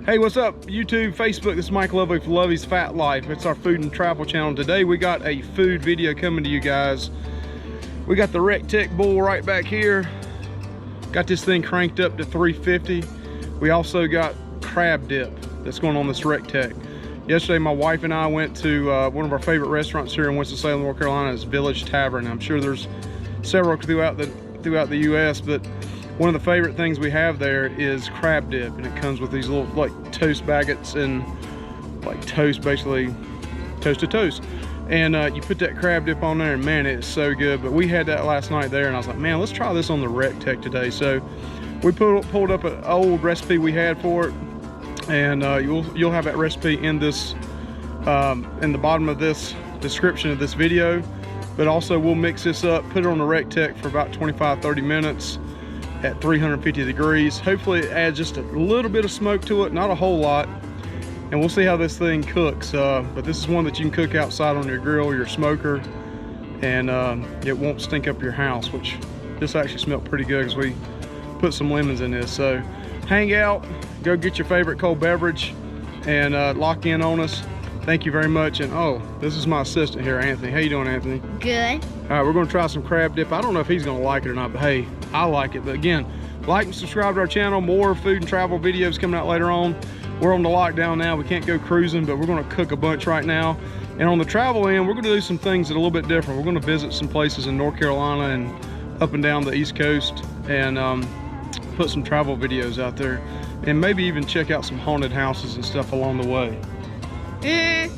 Hey, what's up, YouTube, Facebook? This is Mike Lovely for Lovey's Fat Life. It's our food and travel channel. Today we got a food video coming to you guys. We got the REC TEC bull right back here. Got this thing cranked up to 350. We also got crab dip that's going on this REC TEC. Yesterday my wife and I went to one of our favorite restaurants here in Winston-Salem, North Carolina. It's Village Tavern. I'm sure there's several throughout the US, but one of the favorite things we have there is crab dip, and it comes with these little like toast baguettes and like toast, basically toast to toast. And you put that crab dip on there, and man, it's so good. But we had that last night there, and I was like, man, let's try this on the REC TEC today. So we pulled up an old recipe we had for it, and you'll have that recipe in this in the bottom of this description of this video. But also we'll mix this up, put it on the REC TEC for about 25-30 minutes at 350 degrees. Hopefully it adds just a little bit of smoke to it, not a whole lot, and we'll see how this thing cooks. But this is one that you can cook outside on your grill or your smoker, and it won't stink up your house, which this actually smelled pretty good because we put some lemons in this. So hang out, go get your favorite cold beverage, and lock in on us. Thank you very much. And oh, this is my assistant here, Anthony. How you doing, Anthony? Good. All right, we're gonna try some crab dip. I don't know if he's gonna like it or not, but hey, I like it. But again, like and subscribe to our channel. More food and travel videos coming out later on. We're on the lockdown now. We can't go cruising, but we're gonna cook a bunch right now. And on the travel end, we're gonna do some things that are a little bit different. We're gonna visit some places in North Carolina and up and down the East Coast, and put some travel videos out there, and maybe even check out some haunted houses and stuff along the way.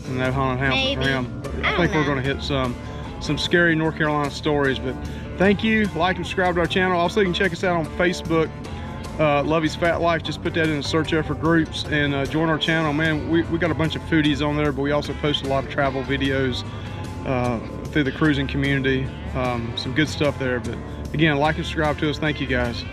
No haunted houses around, but I think we're gonna hit some scary North Carolina stories. But thank you, like and subscribe to our channel. Also, you can check us out on Facebook, Lovey's Fat Life. Just put that in the search effort groups and join our channel. Man, we got a bunch of foodies on there, but we also post a lot of travel videos through the cruising community. Some good stuff there. But again, like and subscribe to us. Thank you, guys.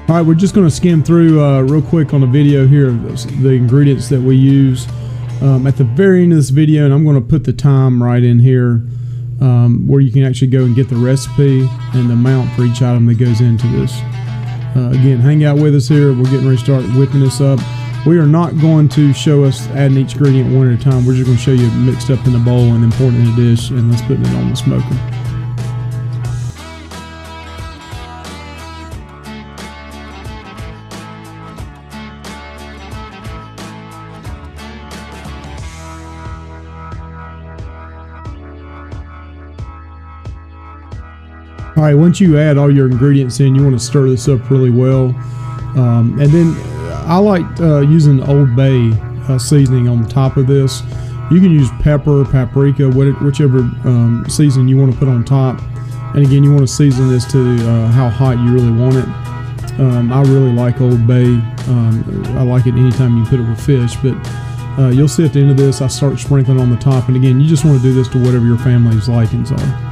All right, we're just going to skim through real quick on the video here the ingredients that we use at the very end of this video, and I'm going to put the time right in here where you can actually go and get the recipe and the amount for each item that goes into this. Again, hang out with us here. We're getting ready to start whipping this up. We are not going to show us adding each ingredient one at a time. We're just going to show you mixed up in the bowl and then pouring it in a dish, and let's put it on the smoker. All right, once you add all your ingredients in, you want to stir this up really well. And then I like using Old Bay seasoning on the top of this. You can use pepper, paprika, whichever seasoning you want to put on top. And again, you want to season this to how hot you really want it. I really like Old Bay. I like it anytime you put it with fish, but you'll see at the end of this, I start sprinkling on the top. And again, you just want to do this to whatever your family's likings are.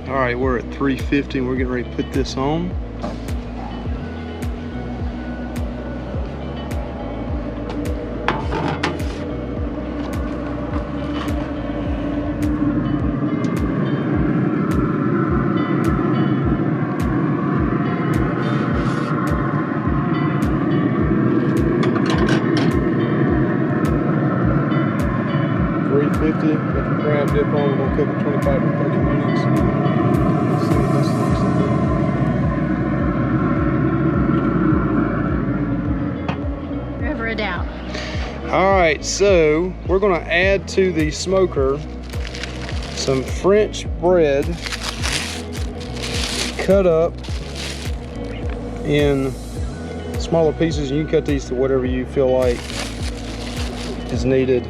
All right, we're at 350 and we're getting ready to put this on. Got the crab dip on. We're gonna cook it 25 to 30 minutes. Let's see what this looks like. Never a doubt. All right, so we're gonna add to the smoker some French bread cut up in smaller pieces. You can cut these to whatever you feel like is needed.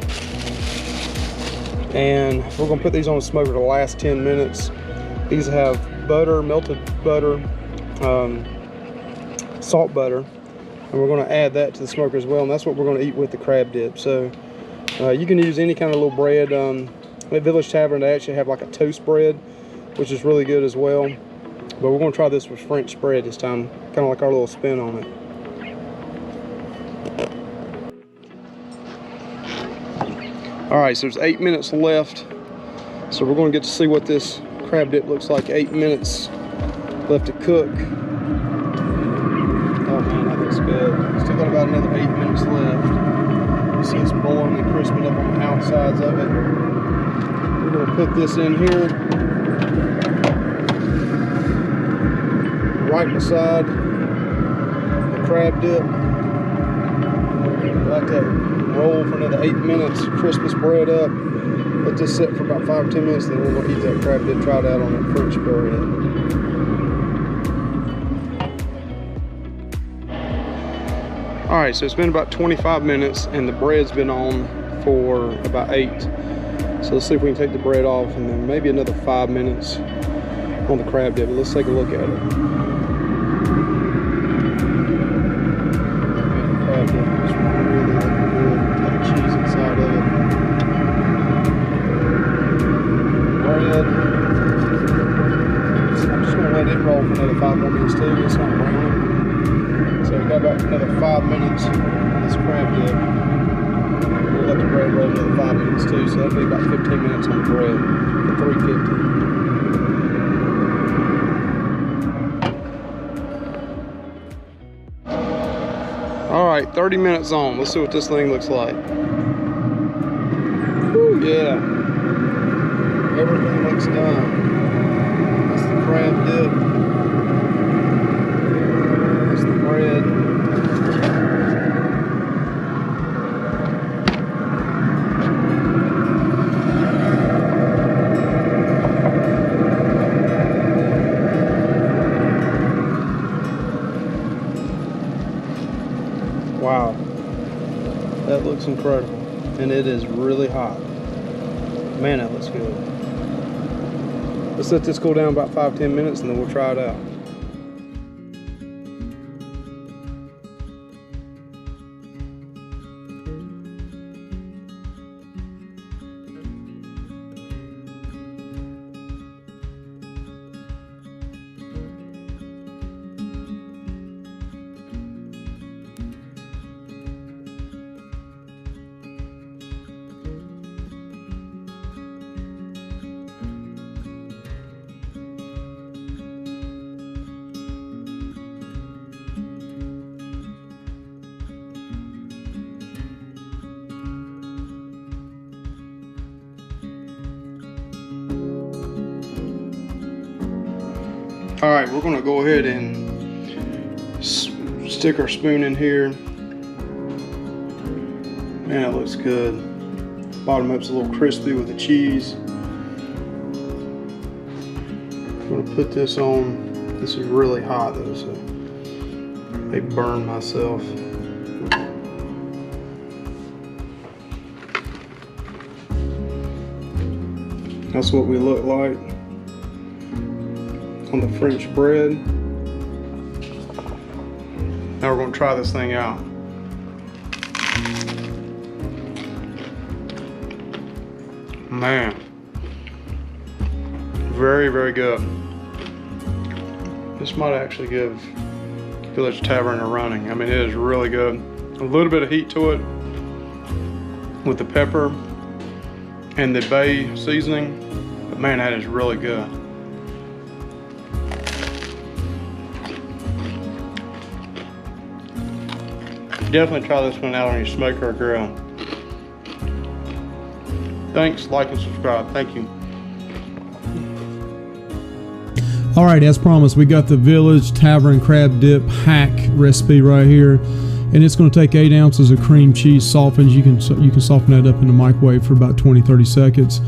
And we're gonna put these on the smoker to last 10 minutes. These have butter, melted butter, salt butter, and we're gonna add that to the smoker as well, and that's what we're gonna eat with the crab dip. So you can use any kind of little bread. At Village Tavern, they actually have like a toast bread, which is really good as well. But we're gonna try this with French bread this time, kind of like our little spin on it. All right, so there's 8 minutes left. So we're gonna get to see what this crab dip looks like. 8 minutes left to cook. Oh man, that looks good. Still got about another 8 minutes left. You see it's boiling and crisping up on the outsides of it. We're gonna put this in here, right beside the crab dip. Let that roll for another 8 minutes, crisp this bread up. Let this sit for about 5 or 10 minutes, then we're gonna eat that crab dip, try it out on that French bread. All right, so it's been about 25 minutes and the bread's been on for about 8. So let's see if we can take the bread off, and then maybe another 5 minutes on the crab dip. Let's take a look at it. Crab dip is really looking good. Got the cheese inside of it. Bread. I'm just gonna let it roll for another 5 more minutes too. It's not browning. So we got about another 5 minutes on this crab dip. We'll let the bread roll another 5 minutes too. So that'll be about 15 minutes on the bread at 350. All right, 30 minutes on. Let's see what this thing looks like. Woo, yeah. Everything looks done. That's the crab dip. That's the bread. Wow, that looks incredible, and it is really hot. Man, that looks good. Let's let this cool down about 5-10 minutes and then we'll try it out. All right, we're gonna go ahead and stick our spoon in here. Man, it looks good. Bottom up's a little crispy with the cheese. I'm gonna put this on. This is really hot though, so I may burn myself. That's what we look like on the French bread. Now we're going to try this thing out. Man, Very, very good. This might actually give Village Tavern a running. I mean, it is really good. A little bit of heat to it with the pepper and the bay seasoning, but man, that is really good. Definitely try this one out on your smoker or grill. Thanks, like and subscribe. Thank you. All right, as promised, we got the Village Tavern crab dip hack recipe right here, and it's going to take 8 ounces of cream cheese softened. You can soften that up in the microwave for about 20-30 seconds.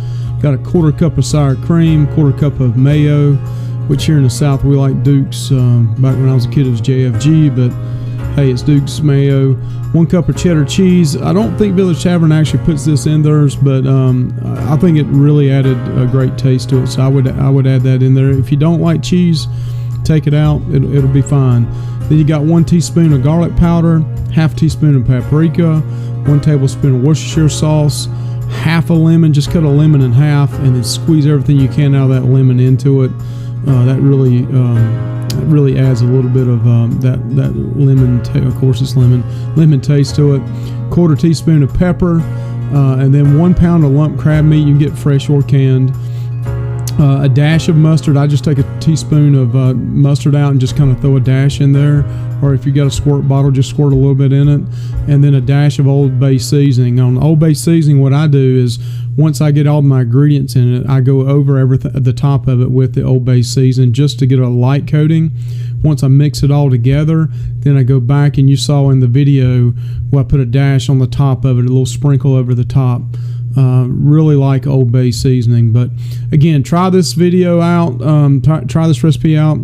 Got a 1/4 cup of sour cream, 1/4 cup of mayo, which here in the South we like Duke's. Back when I was a kid it was JFG, but hey, it's Duke's mayo. 1 cup of cheddar cheese. I don't think Village Tavern actually puts this in theirs, but I think it really added a great taste to it, so I would add that in there. If you don't like cheese, take it out. It'll be fine. Then you got 1 teaspoon of garlic powder, 1/2 teaspoon of paprika, 1 tablespoon of Worcestershire sauce, 1/2 a lemon. Just cut a lemon in half, and then squeeze everything you can out of that lemon into it. That really adds a little bit of that lemon. Of course, it's lemon taste to it. 1/4 teaspoon of pepper, and then 1 pound of lump crab meat. You can get fresh or canned. A dash of mustard. I just take a teaspoon of mustard out and just kind of throw a dash in there. Or if you got a squirt bottle, just squirt a little bit in it. And then a dash of Old Bay seasoning. On Old Bay seasoning, what I do is once I get all my ingredients in it, I go over everything at the top of it with the Old Bay seasoning just to get a light coating. Once I mix it all together, then I go back, and you saw in the video where I put a dash on the top of it, a little sprinkle over the top. Really like Old Bay seasoning. But again, try this video out. Try this recipe out.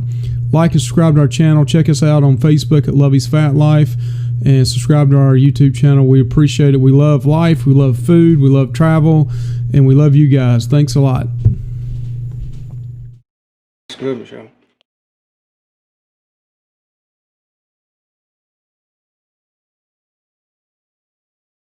Like and subscribe to our channel. Check us out on Facebook at Lovey's Fat Life, and subscribe to our YouTube channel. We appreciate it. We love life. We love food. We love travel, and we love you guys. Thanks a lot. It's good, Michelle.